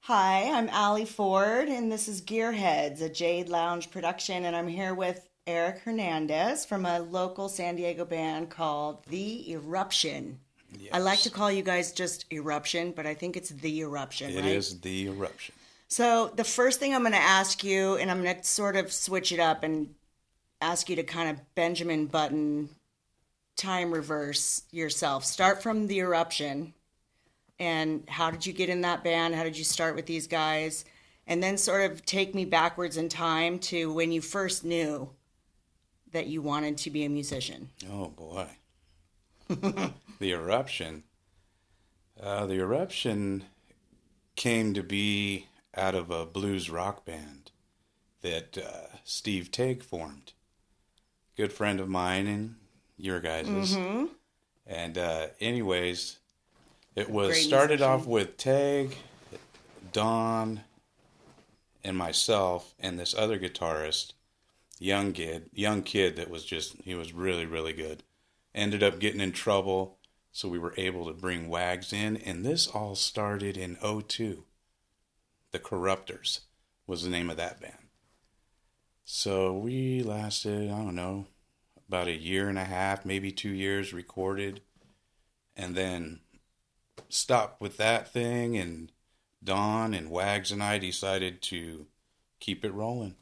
Hi, I'm Allie Ford, and this is GearHedz, a Jade Lounge production, and I'm here with Eric Hernandez from a local San Diego band called The Eruption. I like to Yes, call you guys just Eruption, but I think it's The Eruption, it right? is the eruption. So, the first thing I'm going to ask you, and I'm going to sort of switch it up and ask you to kind of Benjamin Button time reverse yourself. Start from The Eruption. And how did you get in that band? How did you start with these guys? And then sort of take me backwards in time to when you first knew that you wanted to be a musician. Oh boy, the eruption. The eruption came to be out of a blues rock band that Steve Teague formed. Good friend of mine and your guys's. And anyways, it was Great started off musician. with Teague, Don, and myself, and this other guitarist, young kid that was he was really, really good. Ended up getting in trouble, so we were able to bring Wags in, and this all started in '02. The Corruptors was the name of that band. So we lasted, I don't know, about a year and a half, maybe 2 years recorded, and then stopped with that thing, and Don and Wags and I decided to keep it rolling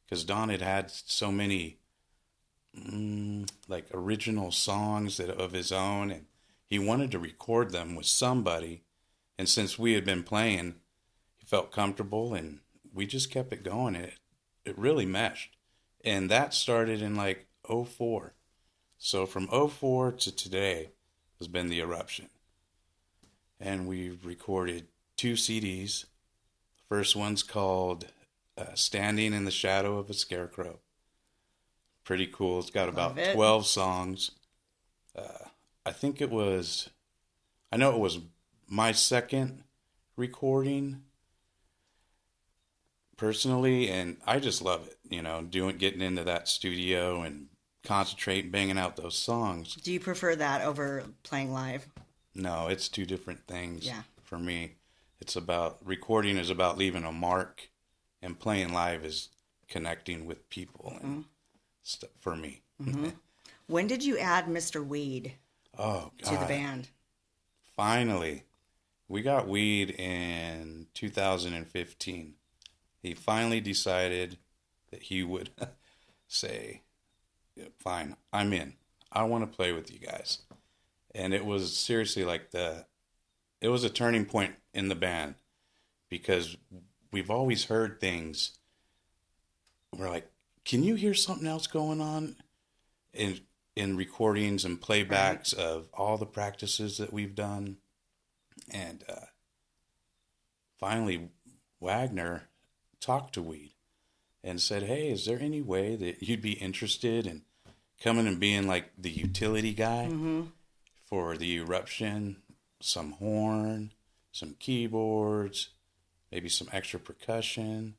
because Don had so many like original songs of his own, and he wanted to record them with somebody. And since we had been playing, he felt comfortable, and we just kept it going. It really meshed, and that started in like '04. So from '04 to today has been the eruption, and we recorded 2 CDs. The first one's called "Standing in the Shadow of a Scarecrow." Pretty cool. It's got Love about it. 12 songs. I think I know it was my second recording personally, and I just love it. Getting into that studio and concentrate banging out those songs. Do you prefer that over playing live? No, it's two different things Yeah. for me. Recording is about leaving a mark, and playing live is connecting with people and stuff for me. When did you add Mr. Weed Oh, to the God. band? Finally, we got Weed in 2015. He finally decided that he would say, "Yeah, fine, I'm in. I want to play with you guys." And it was seriously it was a turning point in the band because we've always heard things. We're like, can you hear something else going on in recordings and Right. playbacks of all the practices that we've done? And finally, Wagner talked to Weed and said, "Hey, is there any way that you'd be interested in coming and being like the utility guy for the eruption? Some horn, some keyboards, maybe some extra percussion."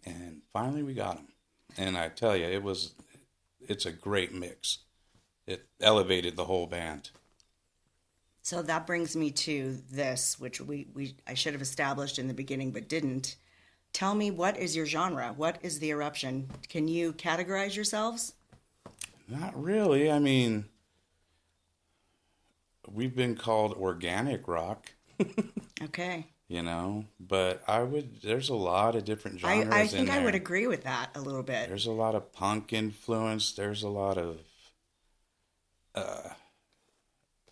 And finally we got him. And I tell you, it's a great mix. It elevated the whole band. So that brings me to this, which I should have established in the beginning but didn't. Tell me, what is your genre? What is the eruption? Can you categorize yourselves? Not really. I mean, we've been called organic rock, Okay. but there's a lot of different I genres in think I would there. agree with that a little bit. There's a lot of punk influence. There's a lot of uh,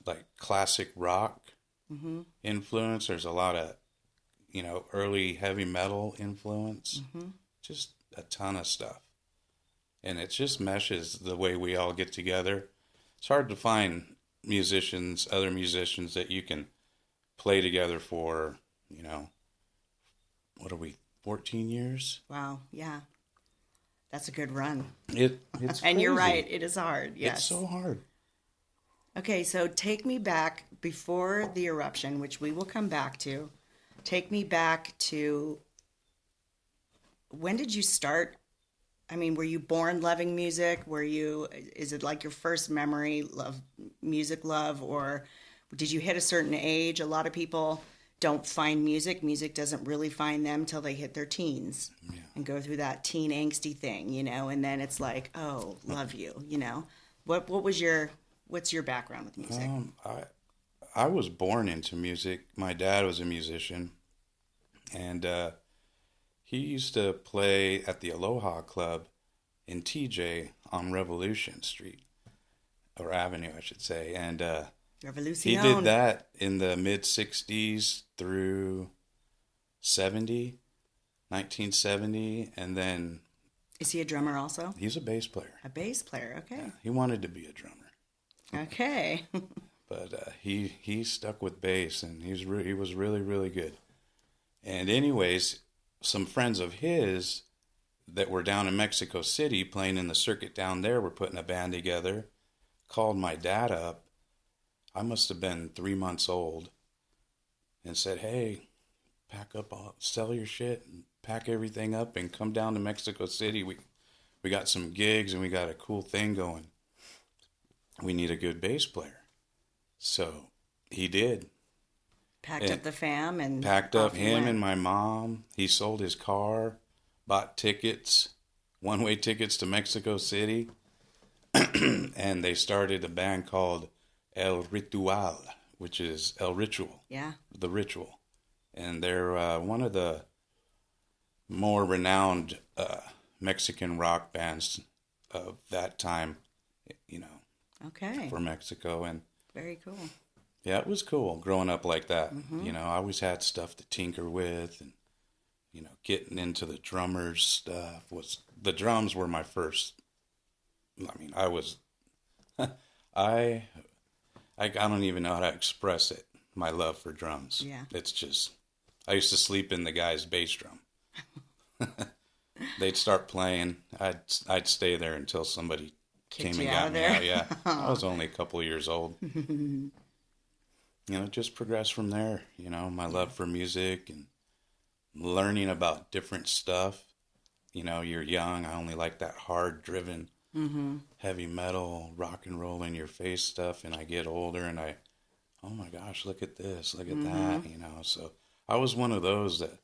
like classic rock influence. There's a lot of, early heavy metal influence. Just a ton of stuff. And it just meshes the way we all get together. It's hard to find other musicians that you can play together for, what are we, 14 years? Wow, yeah. That's a good run. It's And you're right, crazy. it is hard, It's yes. so hard. Okay, so take me back before the eruption, which we will come back to. Take me back to, when did you start? I mean, were you born loving music? Is it like your first memory of music love, or did you hit a certain age? A lot of people don't find music. Music doesn't really find them till they hit their teens and go through that teen angsty thing, and then it's like, oh, love you. What's your background with music? I was born into music. My dad was a musician, and he used to play at the Aloha Club in TJ on Revolution Street, or Avenue, I should say. And he did that in the mid-'60s through 1970, and then... Is he a drummer also? He's a bass player. A bass player, okay. Yeah, he wanted to be a drummer. Okay. But he stuck with bass, and he was really, really good. And anyways, some friends of his that were down in Mexico City playing in the circuit down there were putting a band together, called my dad up. I must have been 3 months old, and said, hey, pack up, sell your shit, and pack everything up and come down to Mexico City. We got some gigs, and we got a cool thing going. We need a good bass player. So he did. Packed up the fam and packed up him and my mom. He sold his car, bought tickets, one-way tickets to Mexico City, and they started a band called El Ritual, which is El Ritual. Yeah. The Ritual. And they're one of the more renowned Mexican rock bands of that time, Okay. for Mexico. And very cool. Yeah, it was cool growing up like that. Mm-hmm. I always had stuff to tinker with, and getting into the drummers stuff. The drums were my first. I mean, I don't even know how to express it. My love for drums. Yeah. It's just, I used to sleep in the guy's bass drum. They'd start playing. I'd stay there until somebody came and got me out. Yeah, I was only a couple of years old. Just progressed from there. My love for music and learning about different stuff. You're young. I only like that hard-driven, heavy metal, rock and roll in your face stuff. And I get older, and oh my gosh, look at this, look at that. So I was one of those that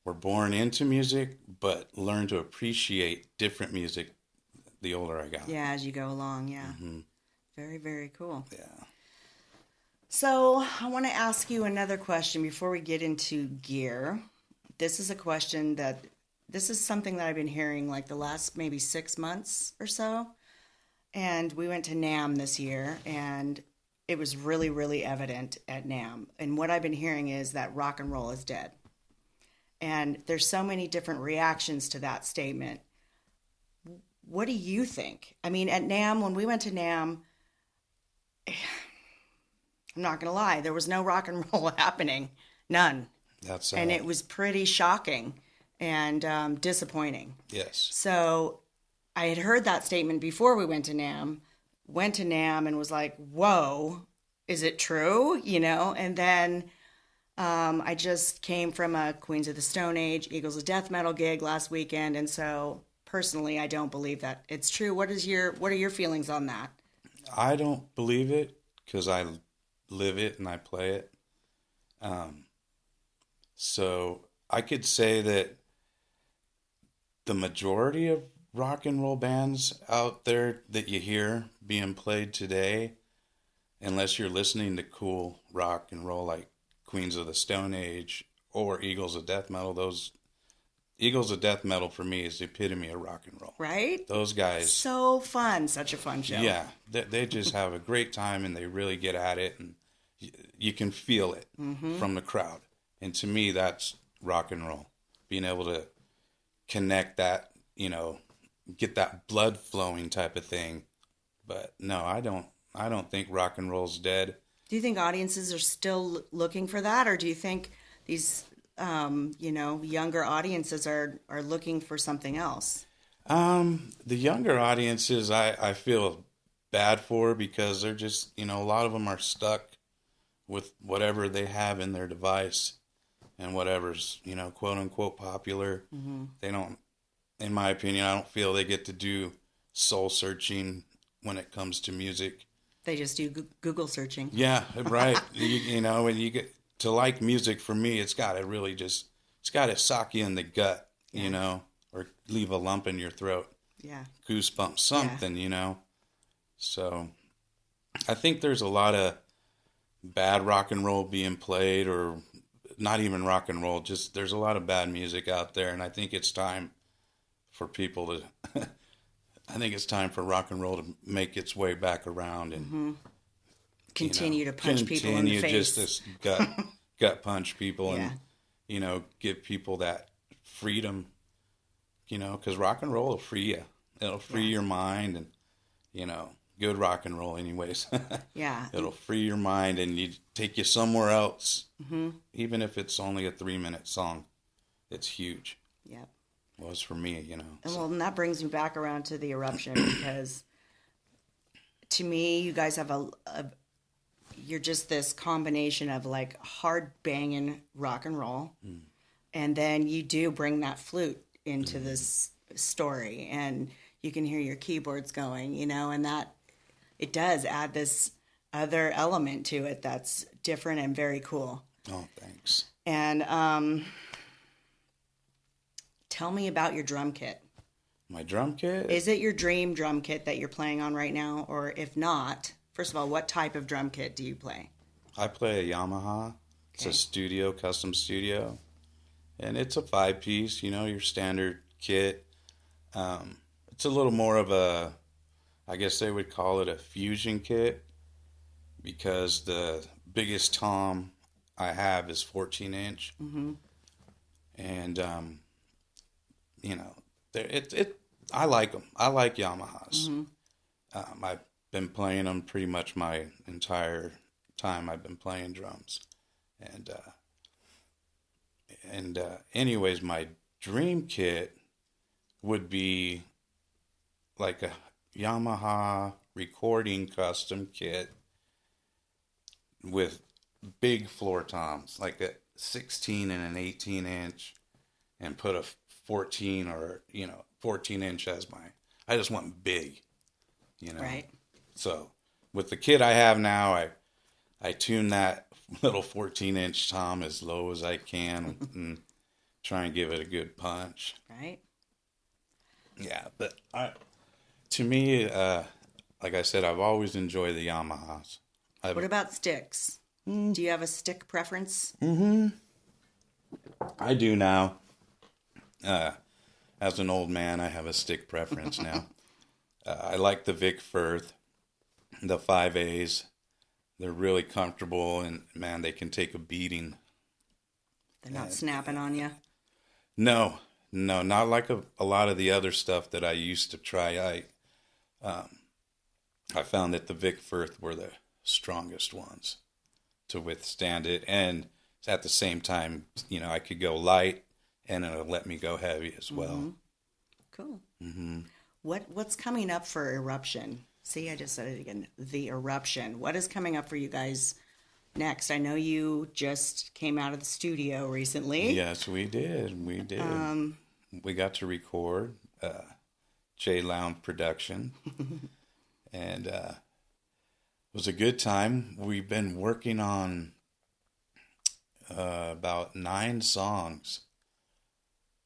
were born into music, but learned to appreciate different music the older I got. Yeah, as you go along, yeah. Mm-hmm. Very, very cool. Yeah. So I want to ask you another question before we get into gear. This is something that I've been hearing like the last maybe 6 months or so. And we went to NAMM this year, and it was really, really evident at NAMM. And what I've been hearing is that rock and roll is dead. And there's so many different reactions to that statement. What do you think? I mean, at NAMM, when we went to NAMM, I'm not going to lie, there was no rock and roll happening. None. That's and it was pretty shocking and disappointing. Yes. So I had heard that statement before we went to NAMM and was like, whoa, is it true? And then I just came from a Queens of the Stone Age, Eagles of Death Metal gig last weekend. And so personally, I don't believe that it's true. What are your feelings on that? I don't believe it because I live it and I play it. So I could say that the majority of rock and roll bands out there that you hear being played today, unless you're listening to cool rock and roll like Queens of the Stone Age or Eagles of Death Metal, those Eagles of Death Metal for me is the epitome of rock and roll. Right? Those guys. So fun. Such a fun show. Yeah. They just have a great time, and they really get at it, and you can feel it from the crowd. And to me, that's rock and roll. Being able to connect that, get that blood flowing type of thing. But no, I don't think rock and roll's dead. Do you think audiences are still looking for that, or do you think these younger audiences are looking for something else? The younger audiences, I feel bad for, because they're just, a lot of them are stuck with whatever they have in their device and whatever's, quote unquote popular. They don't, in my opinion, I don't feel they get to do soul searching when it comes to music. They just do Google searching. Yeah, right. When you get to like music for me, it's got to sock you in the gut, Yeah. you know, or leave a lump in your throat. Yeah. Goosebumps, something, you know. So I think there's a lot of bad rock and roll being played, or not even rock and roll, just there's a lot of bad music out there, and I think it's time for people to I think it's time for rock and roll to make its way back around and Continue to punch people in the face. Just this gut punch people Yeah. and give people that freedom, because rock and roll will free you. It'll free your mind, and good rock and roll anyways. Yeah. It'll free your mind and take you somewhere else. Even if it's only a 3-minute song, it's huge. Yep. Was for me, And well, and that brings me back around to the Eruption, because to me, you guys have you're just this combination of like hard banging rock and roll, and then you do bring that flute into this story, and you can hear your keyboards going, and that it does add this other element to it that's different and very cool. Oh, thanks. And tell me about your drum kit. My drum kit? Is it your dream drum kit that you're playing on right now? Or if not, first of all, what type of drum kit do you play? I play a Yamaha. It's a custom studio. And it's a 5-piece, your standard kit. It's a little more of I guess they would call it a fusion kit, because the biggest tom I have is 14-inch. Mm-hmm. And, I like them. I like Yamahas. Mm-hmm. I've been playing them pretty much my entire time I've been playing drums. And anyways, my dream kit would be like a Yamaha recording custom kit with big floor toms, like a 16 and an 18-inch, and put a 14 or 14-inch as I just want big, Right. So with the kit I have now, I tune that little 14-inch tom as low as I can and try and give it a good punch. Right. Yeah, but to me, like I said, I've always enjoyed the Yamahas. What about sticks? Do you have a stick preference? I do now. As an old man, I have a stick preference now. I like the Vic Firth, the 5As. They're really comfortable, and man, they can take a beating. They're not snapping on you? No, not like a lot of the other stuff that I used to try. I found that the Vic Firth were the strongest ones to withstand it, and at the same time, I could go light, and it'll let me go heavy as well. Mm-hmm. Cool. Mm-hmm. What's coming up for Eruption? See, I just said it again. The Eruption. What is coming up for you guys next? I know you just came out of the studio recently. Yes, we did. We got to record J Lounge production, and it was a good time. We've been working on about 9 songs.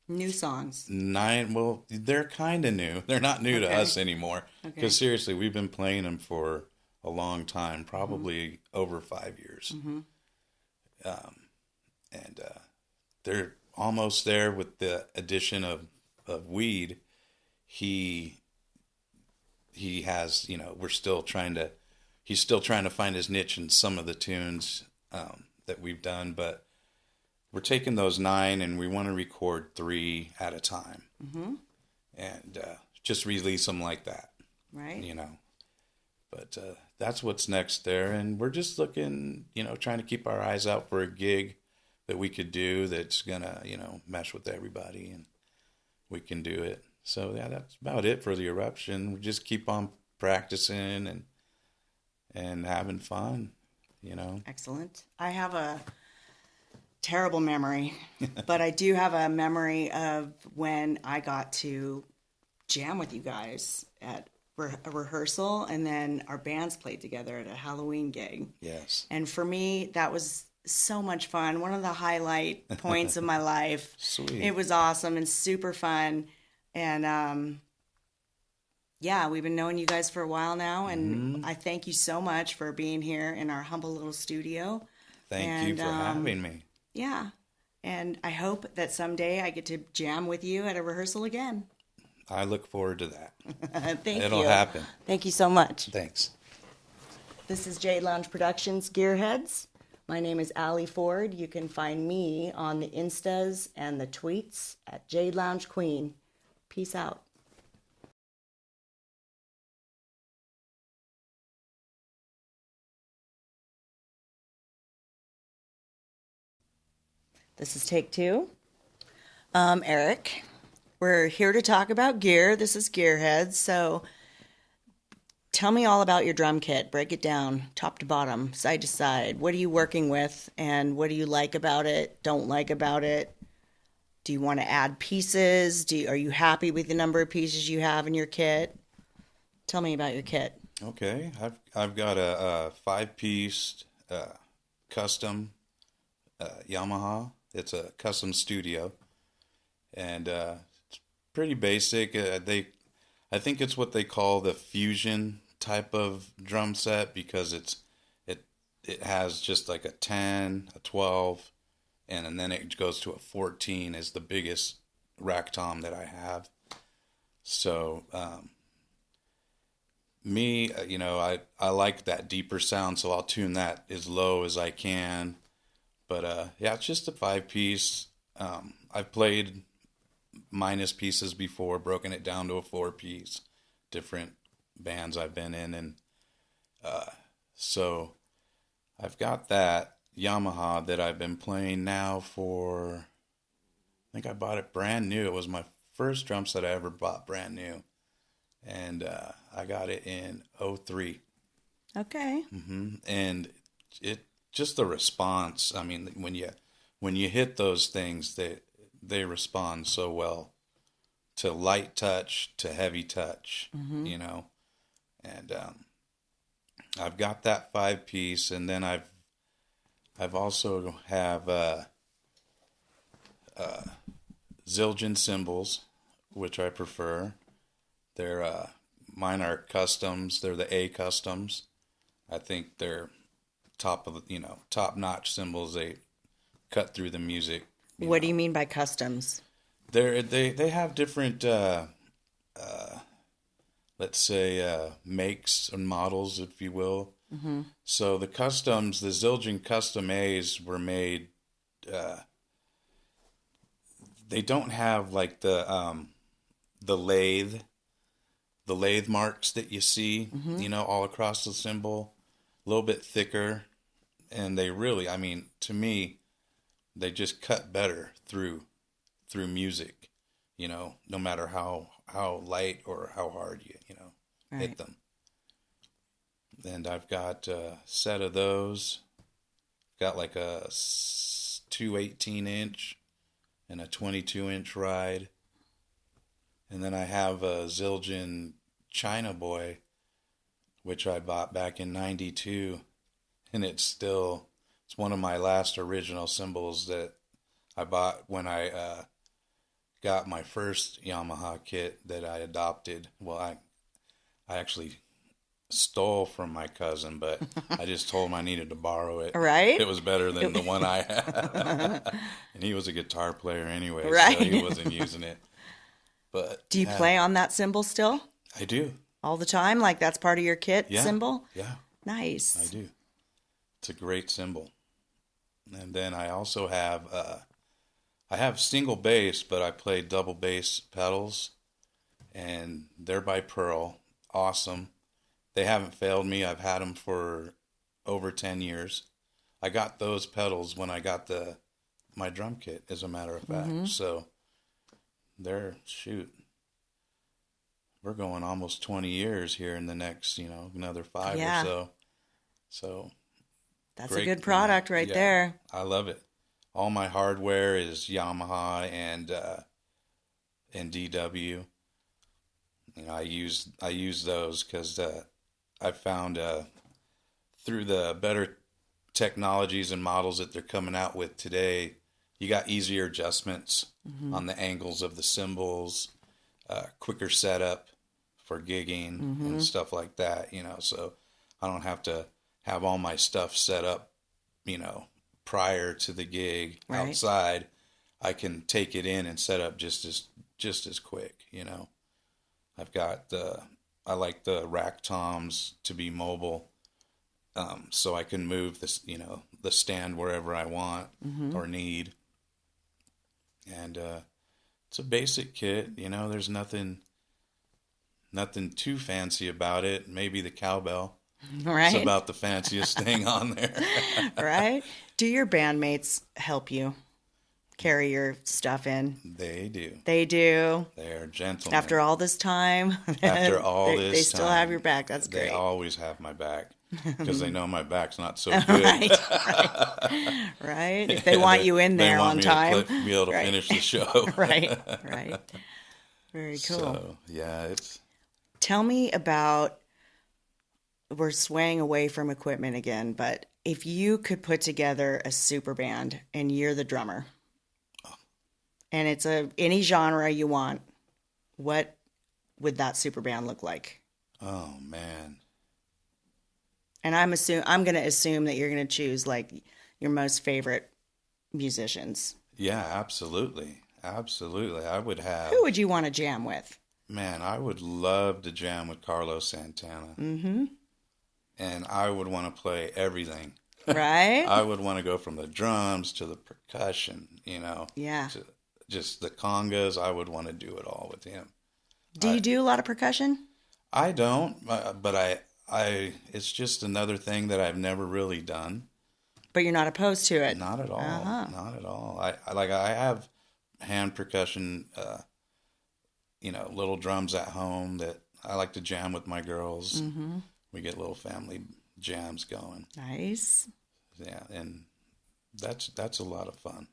New songs. 9, well, they're kind of new. They're not new to us anymore. Because seriously, we've been playing them for a long time, probably over 5 years. And they're almost there with the addition of Weed. He has, he's still trying to find his niche in some of the tunes that we've done, but we're taking those 9 and we want to record 3 at a time, and just release them like that, right? But that's what's next there, and we're just looking, trying to keep our eyes out for a gig that we could do that's gonna, mesh with everybody, and we can do it. So yeah, that's about it for the Eruption. We just keep on practicing and having fun, Excellent. I have a terrible memory, but I do have a memory of when I got to jam with you guys at a rehearsal, and then our bands played together at a Halloween gig. Yes. And for me, that was so much fun. One of the highlight points of my life. Sweet. It was awesome and super fun. And yeah, we've been knowing you guys for a while now, and I thank you so much for being here in our humble little studio. Thank you for having me. Yeah. And I hope that someday I get to jam with you at a rehearsal again. I look forward to that. Thank you. It'll happen. Thank you so much. Thanks. This is Jade Lounge Productions, GearHedz. My name is Allie Ford. You can find me on the Instas and the tweets at Jade Lounge Queen. Peace out. This is take 2. Eric, we're here to talk about gear. This is GearHedz. So tell me all about your drum kit. Break it down, top to bottom, side to side. What are you working with, and what do you like about it, don't like about it? Do you want to add pieces? Are you happy with the number of pieces you have in your kit? Tell me about your kit. Okay, I've got a 5-piece custom Yamaha. It's a custom studio, and it's pretty basic. I think it's what they call the fusion type of drum set, because it has just like a 10, a 12, and then it goes to a 14 is the biggest rack tom that I have. So me, I like that deeper sound, so I'll tune that as low as I can. But yeah, it's just a 5-piece. I've played minus pieces before, broken it down to a 4-piece, different bands I've been in, and so I've got that Yamaha that I've been playing now for, I think I bought it brand new. It was my first drum set I ever bought brand new, and I got it in '03. Okay. And it just the response. I mean, when you hit those things, they respond so well to light touch, to heavy touch, and I've got that 5-piece, and then I've also have Zildjian cymbals, which I prefer. They're mine are customs. They're the A customs. I think they're top notch cymbals. They cut through the music. What do you mean by customs? They have different let's say makes and models, if you will. So the customs, the Zildjian custom A's were made. They don't have like the lathe marks that you see, all across the cymbal. A little bit thicker, and they really, I mean, to me, they just cut better through music, no matter how light or how hard you hit them. And I've got a set of those. Got like a 2 18-inch and a 22-inch ride. And then I have a Zildjian China Boy, which I bought back in '92, and it's one of my last original cymbals that I bought when I got my first Yamaha kit that I adopted. Well, I actually stole from my cousin, but I just told him I needed to borrow it. Right? It was better than the one I had. And he was a guitar player anyway, right. So he wasn't using it. But do you play on that cymbal still? I do. All the time? Like that's part of your kit cymbal? Yeah. Nice. I do. It's a great cymbal. And then I also have, I have single bass, but I play double bass pedals, and they're by Pearl. Awesome. They haven't failed me. I've had them for over 10 years. I got those pedals when I got my drum kit, as a matter of fact. So we're going almost 20 years here in the next, another 5 or so. So that's a good product right there. I love it. All my hardware is Yamaha and DW. I use those because I found through the better technologies and models that they're coming out with today, you got easier adjustments on the angles of the cymbals, quicker setup for gigging and stuff like that, you know, so I don't have to have all my stuff set up, you know, prior to the gig outside. I can take it in and set up just as quick, you know. I like the rack toms to be mobile, so I can move this, you know, the stand wherever I want or need. And it's a basic kit, you know. There's nothing too fancy about it. Maybe the cowbell. Right. It's about the fanciest thing on there. Right. Do your bandmates help you carry your stuff in? They do. They do. They're gentlemen. After all this time. After all this time. They still have your back. That's great. They always have my back because they know my back's not so good. Right. If they want you in there on time. They want me to be able to finish the show. Right. Very cool. So, yeah, Tell me about, we're swaying away from equipment again, but if you could put together a super band and you're the drummer, and it's any genre you want, what would that super band look like? Oh, man. And I'm going to assume that you're going to choose like your most favorite musicians. Yeah, absolutely. Absolutely. I would have. Who would you want to jam with? Man, I would love to jam with Carlos Santana. Mm-hmm. And I would want to play everything. Right? I would want to go from the drums to the percussion, you know. Yeah. To just the congas. I would want to do it all with him. Do you do a lot of percussion? I don't, but I it's just another thing that I've never really done. But you're not opposed to it? Not at all. Not at all. I have hand percussion, you know, little drums at home that I like to jam with my girls. Mm-hmm. We get little family jams going. Nice. Yeah, and that's a lot of fun.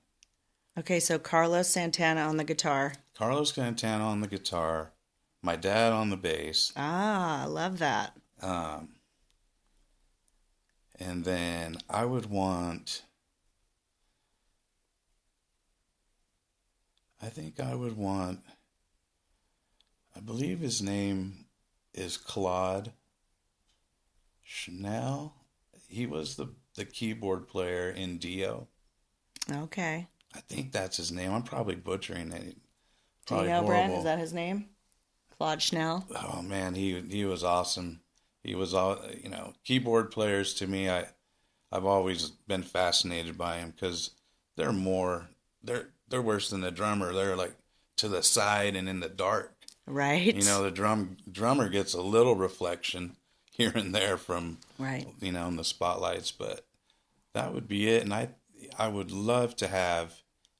Okay, so Carlos Santana on the guitar. Carlos Santana on the guitar. My dad on the bass. Ah, I love that. And then I would want... I believe his name is Claude Chanel. He was the keyboard player in Dio. Okay. I think that's his name. I'm probably butchering it. Do you know, Brent? Is that his name? Claude Chanel? Oh, man, he was awesome. He was all, you know, keyboard players to me, I've always been fascinated by him because they're worse than the drummer. They're like to the side and in the dark. Right. You know, the drummer gets a little reflection here and there from, you know, in the spotlights, but that would be it. And I would love to have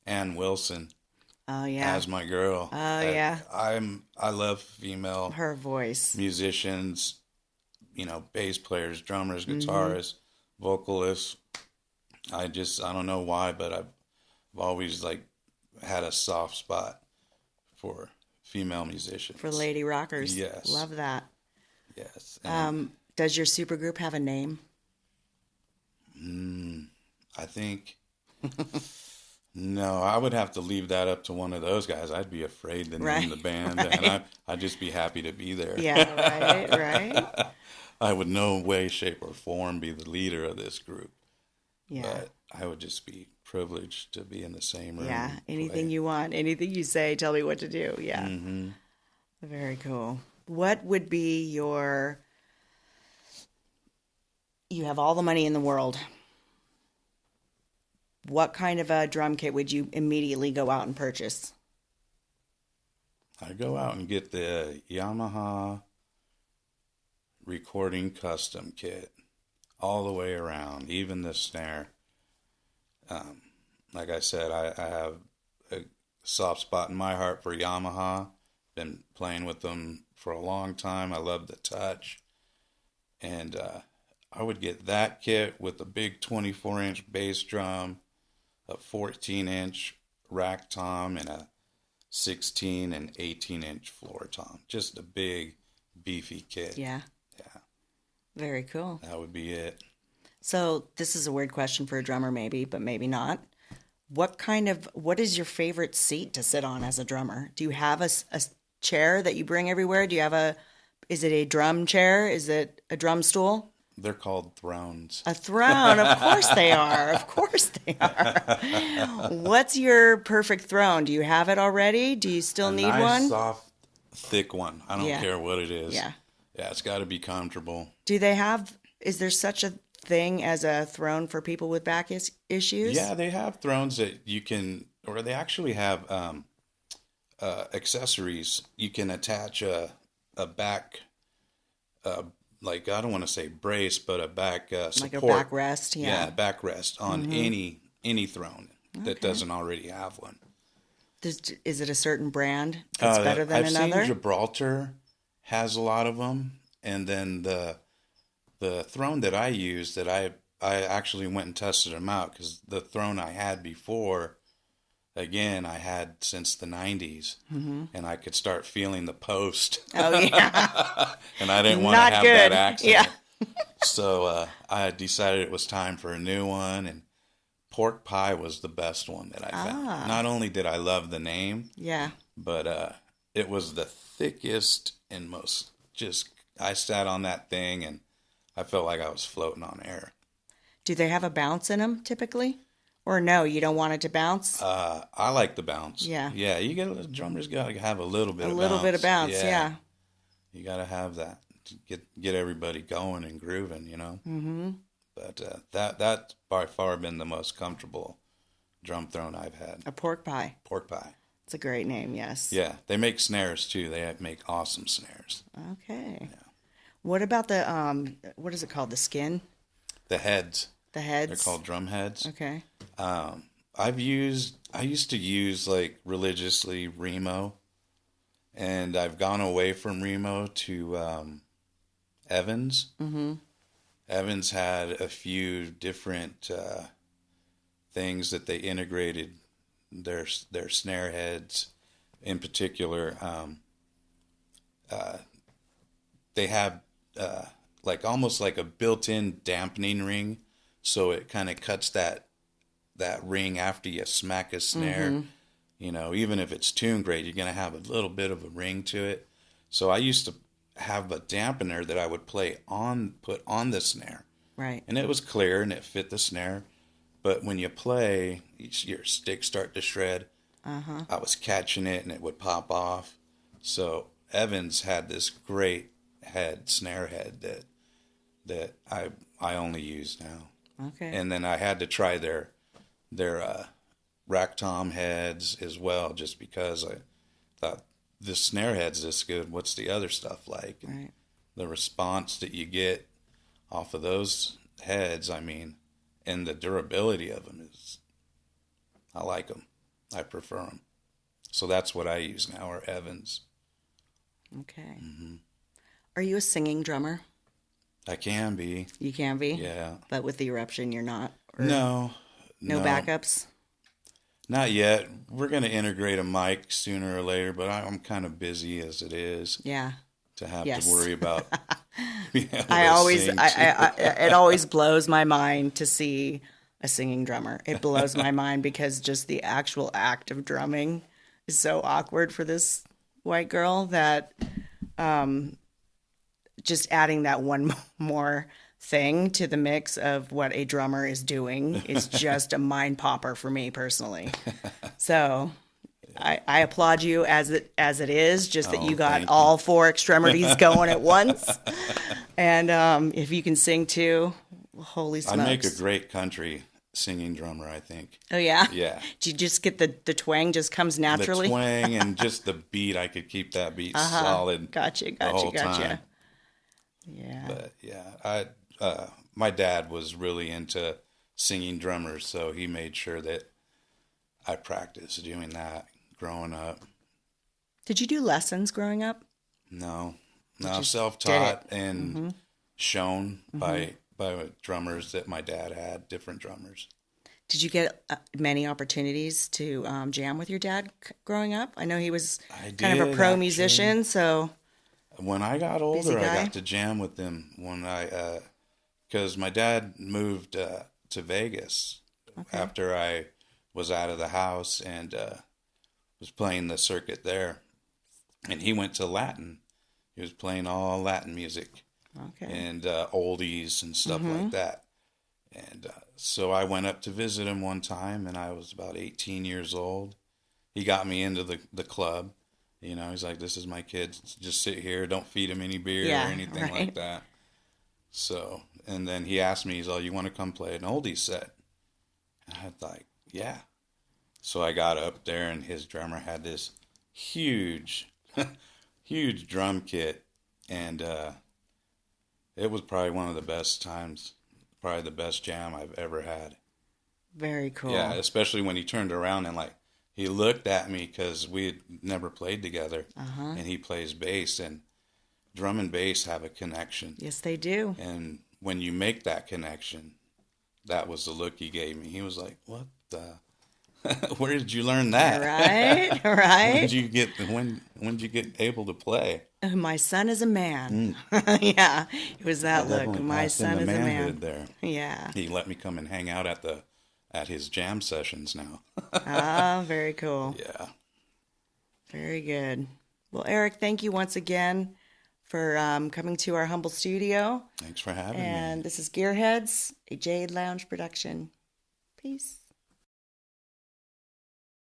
Ann Wilson as my girl. Oh, yeah. I love female her voice musicians, you know, bass players, drummers, guitarists, vocalists. I don't know why, but I've always like had a soft spot for female musicians. For lady rockers. Yes. Love that. Yes. Does your supergroup have a name? I think... No, I would have to leave that up to one of those guys. I'd be afraid to name the band, and I'd just be happy to be there. Yeah, right. I would no way, shape, or form be the leader of this group. Yeah. But I would just be privileged to be in the same room. Yeah, anything you want, anything you say, tell me what to do. Yeah. Mm-hmm. Very cool. What would be you have all the money in the world. What kind of a drum kit would you immediately go out and purchase? I go out and get the Yamaha recording custom kit all the way around, even the snare. Like I said, I have a soft spot in my heart for Yamaha. Been playing with them for a long time. I love the touch. And I would get that kit with a big 24-inch bass drum, a 14-inch rack tom, and a 16 and 18-inch floor tom. Just a big, beefy kit. Yeah. Yeah. Very cool. That would be it. So this is a weird question for a drummer, maybe, but maybe not. What is your favorite seat to sit on as a drummer? Do you have a chair that you bring everywhere? Is it a drum chair? Is it a drum stool? They're called thrones. A throne, of course they are. Of course they are. What's your perfect throne? Do you have it already? Do you still need Nice, one? soft, thick one. I don't Yeah. care what it is. Yeah. Yeah, it's got to be comfortable. Is there such a thing as a throne for people with back issues? Yeah, they have thrones that you can, or they actually have accessories. You can attach a back, like I don't want to say brace, but a back support. Like a backrest, Yeah, yeah. backrest on any throne that doesn't already have one. Is it a certain brand that's better than I've another? seen Gibraltar has a lot of them, and then the throne that I use that I actually went and tested them out because the throne I had before, again, I had since the 90s, and I could start feeling the post. Oh, yeah. And I didn't want to Not have good. that accident. Yeah. So I decided it was time for a new one, and pork pie was the best one that I found. Not only did I love the name, Yeah. but it was the thickest and most just, I sat on that thing and I felt like I was floating on air. Do they have a bounce in them typically? Or no, you don't want it to bounce? I like the bounce. Yeah. Yeah, drummers got to have a little bit of bounce. A little bit of bounce, yeah. You got to have that to get everybody going and grooving, Mm-hmm. But that's by far been the most comfortable drum throne I've had. A pork pie. Pork pie. It's a great name, yes. Yeah, they make snares too. They make awesome snares. Okay. Yeah. What about the, what is it called? The skin? The heads. The heads? They're called drum heads. Okay. I used to use like religiously Remo, and I've gone away from Remo to Evans. Mm-hmm. Evans had a few different things that they integrated their snare heads. In particular, they have like almost like a built-in dampening ring, so it kind of cuts that ring after you smack a snare. Mm-hmm. Even if it's tuned great, you're gonna have a little bit of a ring to it. So I used to have a dampener that I would put on the snare. Right. And it was clear and it fit the snare. But when you play, your sticks start to shred. Uh-huh. I was catching it and it would pop off. So Evans had this great snare head that I only use now. Okay. And then I had to try their rack tom heads as well, just because I thought the snare head's this good. What's the other stuff like? And right. The response that you get off of those heads, and the durability of them I like them. I prefer them. So that's what I use now, are Evans. Okay. Mm-hmm. Are you a singing drummer? I can be. You can be? Yeah. But with the eruption, you're not? No. No backups? Not yet. We're going to integrate a mic sooner or later, but I'm kind of busy as it is. Yeah. To have to worry about. It always blows my mind to see a singing drummer. It blows my mind because just the actual act of drumming is so awkward for this white girl that just adding that one more thing to the mix of what a drummer is doing is just a mind popper for me personally. So I applaud you as it is, just that you got all four extremities going at once. And if you can sing too, holy smokes. I'd make a great country singing drummer, I think. Oh, yeah? Yeah. Do you just get the twang just comes naturally? The twang and just the beat, I could keep that beat solid. Gotcha. Time. Yeah. But yeah, my dad was really into singing drummers, so he made sure that I practiced doing that growing up. Did you do lessons growing up? No, self-taught and shown by drummers that my dad had, different drummers. Did you get many opportunities to jam with your dad growing up? I know he was kind of a pro musician, so... When I got older, I got to jam with him when I because my dad moved to Vegas after I was out of the house and was playing the circuit there. And he went to Latin. He was playing all Latin music and oldies and stuff like that. And so I went up to visit him one time, and I was about 18 years old. He got me into the club. You know, he's like, this is my kid. Just sit here. Don't feed him any beer or anything like that. So, and then he asked me, he's like, you want to come play an oldie set? And I was like, yeah. So I got up there, and his drummer had this huge, huge drum kit. And it was probably one of the best times, probably the best jam I've ever had. Very cool. Yeah, especially when he turned around and like, he looked at me because we had never played together, and he plays bass, and drum and bass have a connection. Yes, they do. And when you make that connection, that was the look he gave me. He was like, "What the? Where did you learn that? Right, right. When did you get able to play?" My son is a man. Yeah, it was that look. My son is a man. There. Yeah. He let me come and hang out at his jam sessions now. Ah, very cool. Yeah. Very good. Well, Eric, thank you once again for coming to our humble studio. Thanks for having me. And this is GearHedz, a Jade Lounge production. Peace.